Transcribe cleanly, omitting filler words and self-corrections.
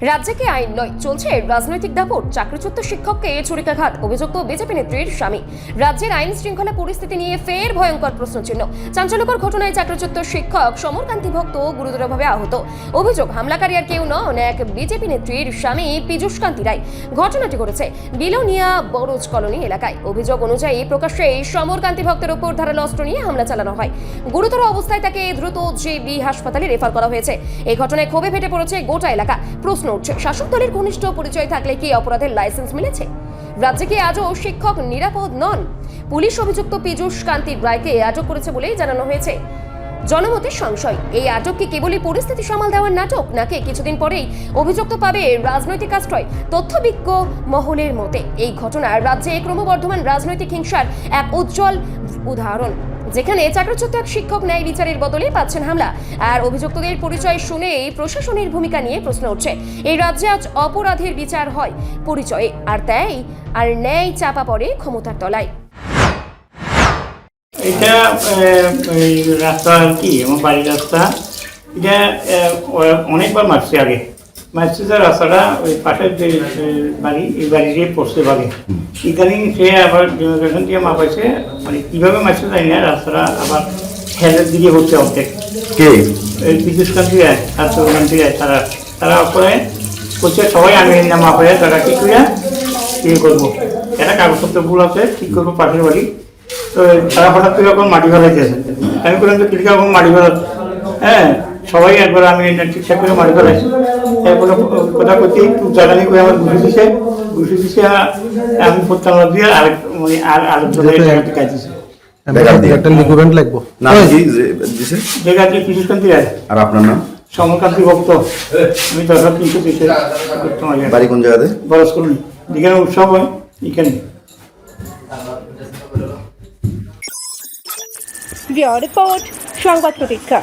রাজ্যে কি আইন নয়, চলছে রাজনৈতিক দাপট। চাকরিচ্যুত শিক্ষককে ছুরিকাঘাত, অভিযুক্ত বিজেপি নেত্রীর স্বামী। রাজ্যের আইন শৃঙ্খলা পরিস্থিতি নিয়ে ফের ভয়ঙ্কর প্রশ্নচিহ্ন। চাঞ্চল্যকর ঘটনায় চাকরিচ্যুত শিক্ষক সমরকান্তি ভক্ত গুরুতরভাবে আহত। অভিযোগ, হামলাকারী আর কেউ নন, এক বিজেপি নেত্রীর স্বামী পীযূষ কান্তি রায়। ঘটনাটি ঘটেছে বিলোনিয়া বরজ কলোনি এলাকায়। অভিযোগ অনুযায়ী প্রকাশ্যে সমরকান্তি ভক্তের উপর ধারালো অস্ত্র নিয়ে হামলা চালানো হয়। গুরুতর অবস্থায় তাকে দ্রুত জেবি হাসপাতালে রেফার করা হয়েছে। এই ঘটনায় ক্ষোভে ফেটে পড়েছে গোটা এলাকা। প্রশ্ন উঠছে, শাসক দলের ঘনিষ্ঠ পরিচয় থাকলে কি অপরাধের লাইসেন্স মিলেছে? রাজ্যে কি আজও শিক্ষক নিরাপদ নন? পুলিশ অভিযুক্ত পীযূষ কান্তি রায়কে আটক করেছে বলেই জানানো হয়েছে। জনমতের সংশয়, এই আটক কি কেবলই পরিস্থিতি সামাল দেওয়ার নাটক, নাকি কিছুদিন পরেই অভিযুক্ত পাবে রাজনৈতিক আশ্রয়? তথ্যবিজ্ঞ মহলের মতে এই ঘটনা রাজ্যে ক্রমবর্ধমান রাজনৈতিক হিংসার এক উজ্জ্বল উদাহরণ, যেখানে চাকরিচ্যুত এক শিক্ষক ন্যায় বিচারের বদলে পাচ্ছেন হামলা। আর অভিযুক্তদের পরিচয় শুনেই প্রশাসনের ভূমিকা নিয়ে প্রশ্ন উঠছে। এই রাজ্যে আজ অপরাধের বিচার হয় পরিচয়ে, আর তাই আর ন্যায় চাপা পড়ে ক্ষমতার তলায়। এটা রাস্তা আর কি, আমার বাড়ির রাস্তা। এটা অনেকবার মারছে, আগে মারছে যে রাস্তাটা ওই পাশের যে বাড়ি, এই বাড়ি দিয়ে পড়ছে ভাগে। ইদানিং সে আবার ডেমোক্রেশন দিয়ে মাপাইছে, মানে কীভাবে মারছে জানি না, রাস্তাটা আবার হেলের দিকে হচ্ছে অর্ধেক। কে পীযূষ কান্তি রায় আর সৌরকান্তি রায়, তারা পরে করছে সবাই আমি না মাপাই, তারা কী করে ইয়ে করবো, একটা কাগজপত্র ভুল আছে, ঠিক করবো পাশের বাড়ি। তো তারা হঠাৎ করে এখন মাটি ফেলাইতেছে। আমি বললাম যে কৃষিকা এখন মাটি ফেলা, হ্যাঁ সবাই একবার আমি ঠিকঠাক করে মাটি ফেলাইছি। এরপরে কথা করতে একটু জ্বালানি করে আমার ঘুষে দিছে, আমি পড়তাম দিয়ে আরেক মানে আরেকজনের জায়গাতে কাজছে। একটা লিকুইড লাগবো না জায়গাতে পীযূষ কান্তি রায়। আর আপনার নাম? সমরকান্তি ভক্ত। আমি 10,300 দিতে করতাম। বাড়ি কোন জায়গাতে? বরজ কলোনি, যেখানে উৎসব হয় এখানে। রিপোর্ট সংবাদ প্রতীক্ষা।